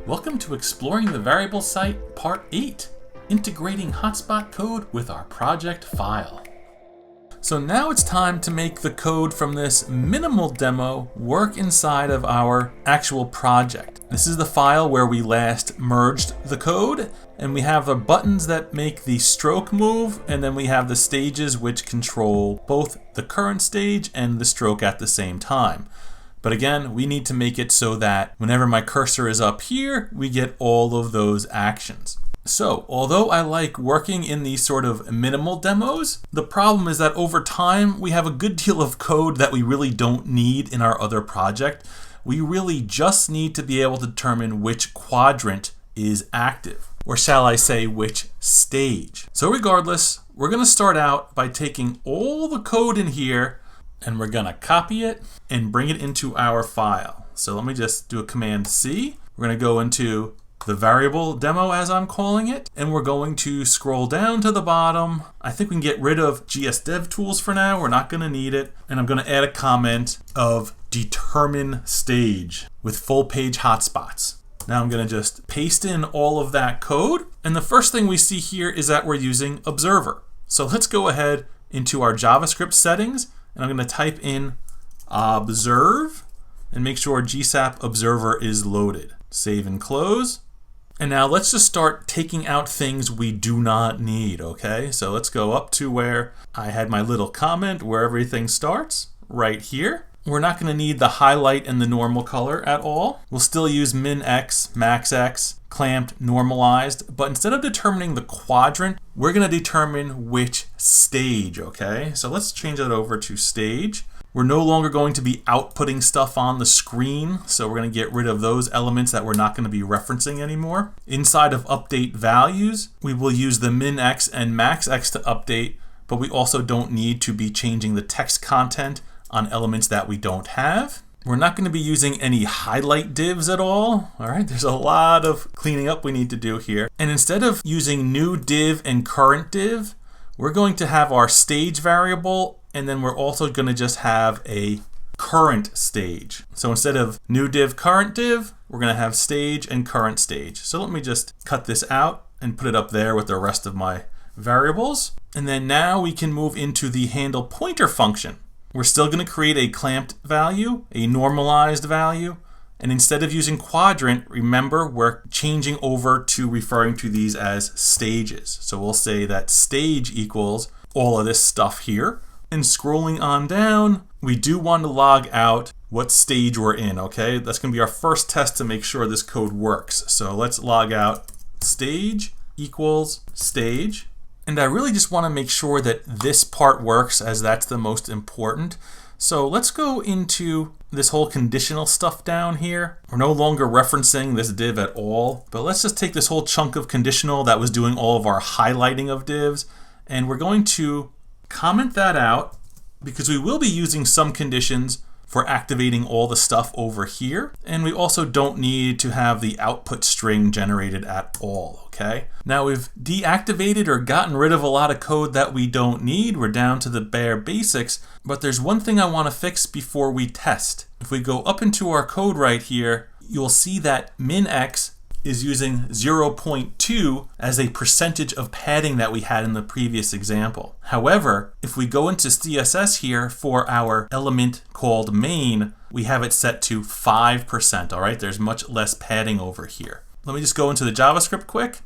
Welcome to Exploring the Variable Site Part 8, Integrating Hotspot Code with our project file. So now it's time to make the code from this minimal demo work inside of our actual project. This is the file where we last merged the code, and we have the buttons that make the stroke move, and then we have the stages which control both the current stage and the stroke at the same time. But again, we need to make it so that whenever my cursor is up here, we get all of those actions. So, although I like working in these sort of minimal demos, the problem is that over time, we have a good deal of code that we really don't need in our other project. We really just need to be able to determine which quadrant is active, or shall I say, which stage. So regardless, we're going to start out by taking all the code in here and we're going to copy it and bring it into our file. So let me just do a Command C. We're going to go into the variable demo, as I'm calling it, and we're going to scroll down to the bottom. I think we can get rid of GSDev tools for now. We're not going to need it. And I'm going to add a comment of determine stage with full page hotspots. Now I'm going to just paste in all of that code. And the first thing we see here is that we're using Observer. So let's go ahead into our JavaScript settings, and I'm going to type in observe and make sure GSAP Observer is loaded. Save and close. And now let's just start taking out things we do not need, okay? So let's go up to where I had my little comment where everything starts, right here. We're not going to need the highlight and the normal color at all. We'll still use min x, max x, clamped, normalized, but instead of determining the quadrant, we're going to determine which stage, okay? So let's change that over to stage. We're no longer going to be outputting stuff on the screen, so we're going to get rid of those elements that we're not going to be referencing anymore. Inside of update values, we will use the min x and max x to update, but we also don't need to be changing the text content on elements that we don't have. We're not going to be using any highlight divs at all. All right, there's a lot of cleaning up we need to do here. And instead of using new div and current div, we're going to have our stage variable, and then we're also going to just have a current stage. So instead of new div, current div, we're going to have stage and current stage. So let me just cut this out and put it up there with the rest of my variables. And then now we can move into the handle pointer function. We're still going to create a clamped value, a normalized value, and instead of using quadrant, remember we're changing over to referring to these as stages. So we'll say that stage equals all of this stuff here. And scrolling on down, we do want to log out what stage we're in, okay? That's going to be our first test to make sure this code works. So let's log out stage equals stage. And I really just want to make sure that this part works, as that's the most important. So let's go into this whole conditional stuff down here. We're no longer referencing this div at all, but let's just take this whole chunk of conditional that was doing all of our highlighting of divs, and we're going to comment that out because we will be using some conditions for activating all the stuff over here. And we also don't need to have the output string generated at all, okay? Now we've deactivated or gotten rid of a lot of code that we don't need. We're down to the bare basics, but there's one thing I want to fix before we test. If we go up into our code right here, you'll see that min x is using 0.2 as a percentage of padding that we had in the previous example. However, if we go into CSS here for our element called main, we have it set to 5%, all right? There's much less padding over here. Let me just go into the JavaScript quick,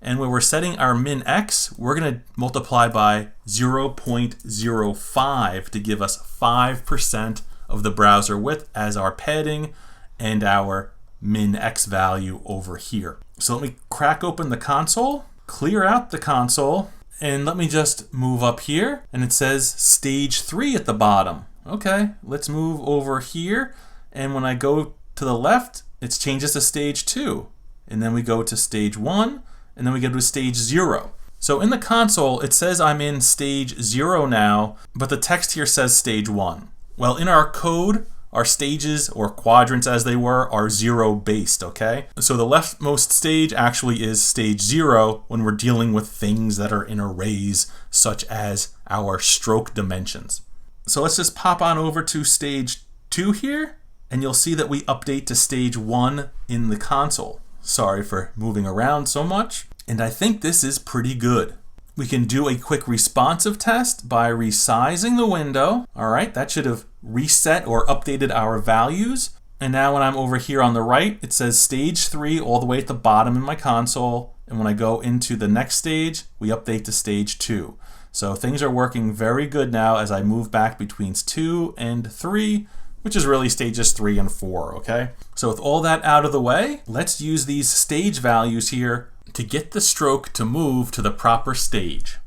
and when we're setting our min x, we're gonna multiply by 0.05 to give us 5% of the browser width as our padding and our min x value over here. So let me crack open the console, clear out the console, and let me just move up here, and it says stage 3 at the bottom. Okay, let's move over here, and when I go to the left, it changes to stage 2, and then we go to stage 1, and then we go to stage 0. So in the console, it says I'm in stage 0 now, but the text here says stage 1. Well, in our code, our stages, or quadrants as they were, are 0 based, okay? So the leftmost stage actually is stage 0 when we're dealing with things that are in arrays, such as our stroke dimensions. So let's just pop on over to stage 2 here, and you'll see that we update to stage 1 in the console. Sorry for moving around so much. And I think this is pretty good. We can do a quick responsive test by resizing the window. All right, that should have reset or updated our values. And now when I'm over here on the right, it says stage 3 all the way at the bottom in my console. And when I go into the next stage, we update to stage 2. So things are working very good now as I move back between 2 and 3, which is really stages 3 and 4, okay? So with all that out of the way, let's use these stage values here to get the stroke to move to the proper stage.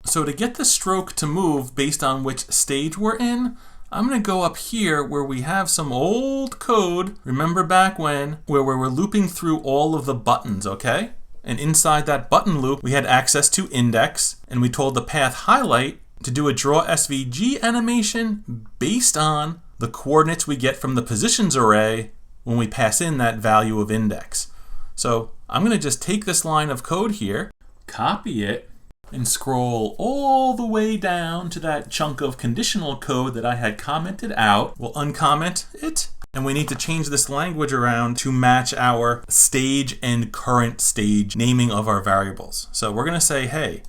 So to get the stroke to move based on which stage we're in, I'm going to go up here where we have some old code, remember back when, where we were looping through all of the buttons, okay? And inside that button loop, we had access to index, and we told the path highlight to do a draw SVG animation based on the coordinates we get from the positions array when we pass in that value of index. So I'm going to just take this line of code here, copy it, and scroll all the way down to that chunk of conditional code that I had commented out. We'll uncomment it, and we need to change this language around to match our stage and current stage naming of our variables. So we're going to say, hey,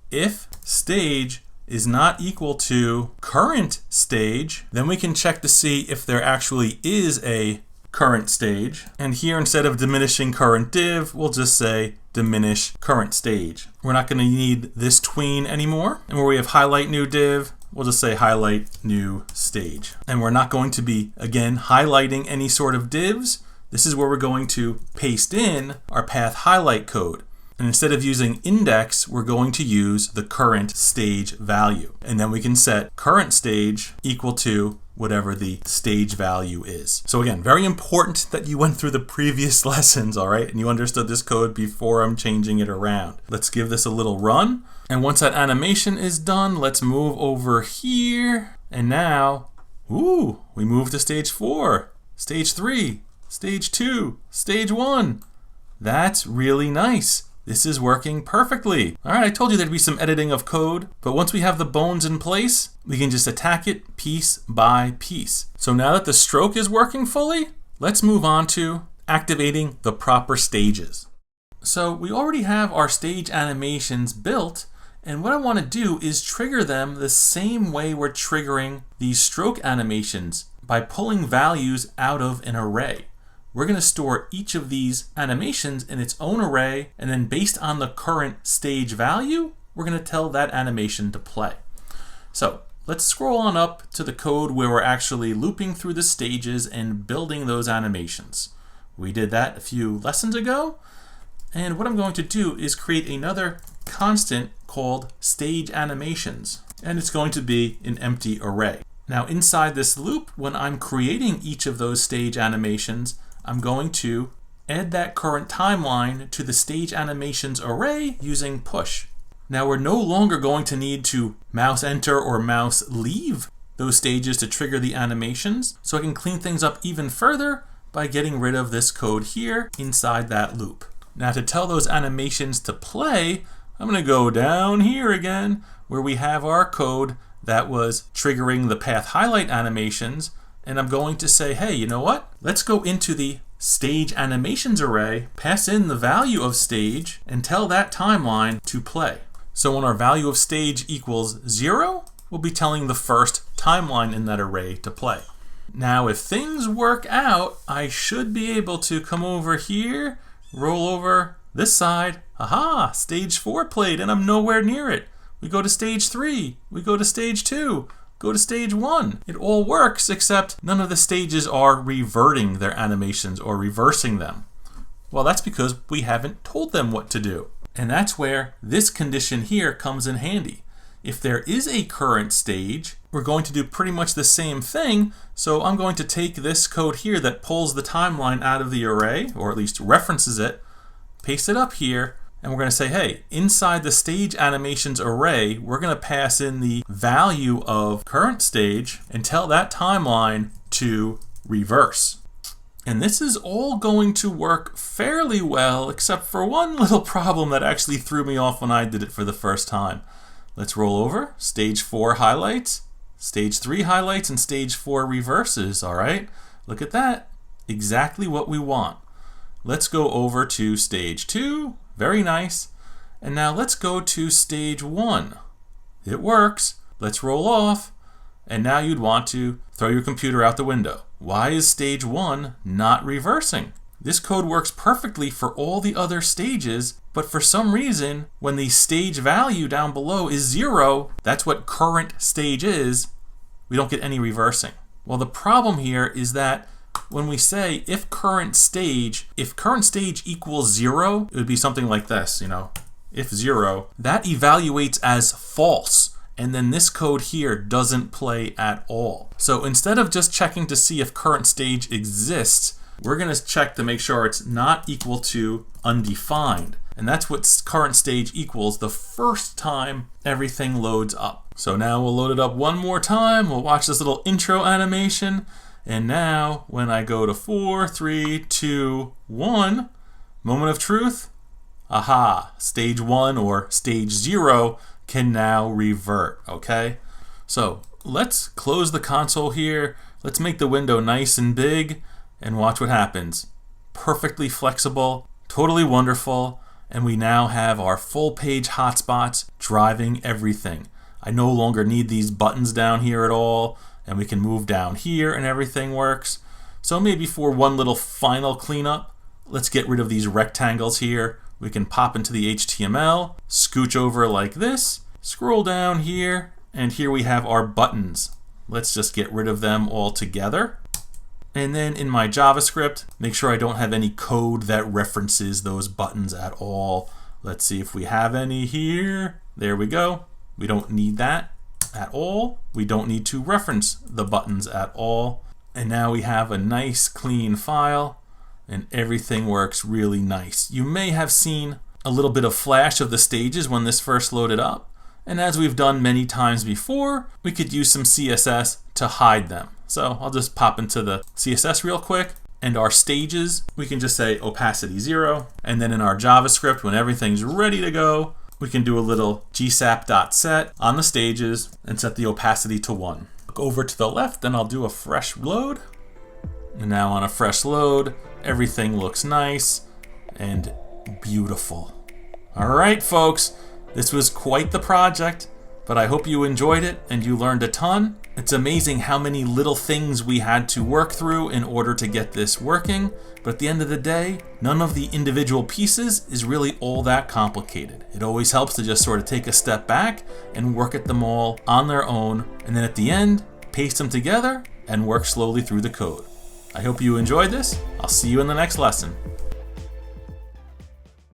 if stage is not equal to current stage, then we can check to see if there actually is a current stage. And here, instead of diminishing current div, we'll just say diminish current stage. We're not going to need this tween anymore. And where we have highlight new div, we'll just say highlight new stage. And we're not going to be, again, highlighting any sort of divs. This is where we're going to paste in our path highlight code. And instead of using index, we're going to use the current stage value. And then we can set current stage equal to whatever the stage value is. So again, very important that you went through the previous lessons, all right? And you understood this code before I'm changing it around. Let's give this a little run. And once that animation is done, let's move over here. And now, ooh, we move to stage 4, stage 3, stage 2, stage 1. That's really nice. This is working perfectly. All right, I told you there'd be some editing of code, but once we have the bones in place, we can just attack it piece by piece. So now that the stroke is working fully, let's move on to activating the proper stages. So we already have our stage animations built, and what I want to do is trigger them the same way we're triggering these stroke animations, by pulling values out of an array. We're going to store each of these animations in its own array, and then based on the current stage value, we're going to tell that animation to play. So let's scroll on up to the code where we're actually looping through the stages and building those animations. We did that a few lessons ago, and what I'm going to do is create another constant called stage animations, and it's going to be an empty array. Now inside this loop, when I'm creating each of those stage animations, I'm going to add that current timeline to the stage animations array using push. Now we're no longer going to need to mouse enter or mouse leave those stages to trigger the animations, so I can clean things up even further by getting rid of this code here inside that loop. Now to tell those animations to play, I'm going to go down here again where we have our code that was triggering the path highlight animations, and I'm going to say, hey, you know what? Let's go into the stage animations array, pass in the value of stage, and tell that timeline to play. So when our value of stage equals 0, we'll be telling the first timeline in that array to play. Now if things work out, I should be able to come over here, roll over this side. Aha, stage 4 played and I'm nowhere near it. We go to stage 3, we go to stage 2, go to stage 1. It all works, except none of the stages are reverting their animations or reversing them. Well, that's because we haven't told them what to do. And that's where this condition here comes in handy. If there is a current stage, we're going to do pretty much the same thing. So I'm going to take this code here that pulls the timeline out of the array, or at least references it, paste it up here, and we're going to say, hey, inside the stage animations array, we're going to pass in the value of current stage and tell that timeline to reverse. And this is all going to work fairly well, except for one little problem that actually threw me off when I did it for the first time. Let's roll over. Stage 4 highlights, stage 3 highlights, and stage 4 reverses. All right, look at that. exactly what we want. Let's go over to stage 2. Very nice. And now let's go to stage 1. It works. Let's roll off. And now you'd want to throw your computer out the window. Why is stage 1 not reversing? This code works perfectly for all the other stages, but for some reason, when the stage value down below is 0, that's what current stage is, we don't get any reversing. Well, the problem here is that when we say if current stage equals 0, it would be something like this, if 0, that evaluates as false. And then this code here doesn't play at all. So instead of just checking to see if current stage exists, we're going to check to make sure it's not equal to undefined. And that's what current stage equals the first time everything loads up. So now we'll load it up one more time. We'll watch this little intro animation. And now when I go to 4, 3, 2, 1, moment of truth, aha, stage 1 or stage 0 can now revert, okay? So let's close the console here. Let's make the window nice and big and watch what happens. Perfectly flexible, totally wonderful, and we now have our full page hotspots driving everything. I no longer need these buttons down here at all, and we can move down here and everything works. So maybe for one little final cleanup, let's get rid of these rectangles here. We can pop into the HTML, scooch over like this, scroll down here, and here we have our buttons. Let's just get rid of them all together. And then in my JavaScript, make sure I don't have any code that references those buttons at all. Let's see if we have any here. There we go. We don't need that at all. We don't need to reference the buttons at all. And now we have a nice clean file and everything works really nice. You may have seen a little bit of flash of the stages when this first loaded up. And as we've done many times before, we could use some CSS to hide them. So I'll just pop into the CSS real quick. And our stages, we can just say opacity 0. And then in our JavaScript, when everything's ready to go, we can do a little GSAP.set on the stages and set the opacity to 1. Look over to the left, and I'll do a fresh load. And now on a fresh load, everything looks nice and beautiful. All right, folks, this was quite the project, but I hope you enjoyed it and you learned a ton. It's amazing how many little things we had to work through in order to get this working, but at the end of the day, none of the individual pieces is really all that complicated. It always helps to just sort of take a step back and work at them all on their own, and then at the end, paste them together and work slowly through the code. I hope you enjoyed this. I'll see you in the next lesson.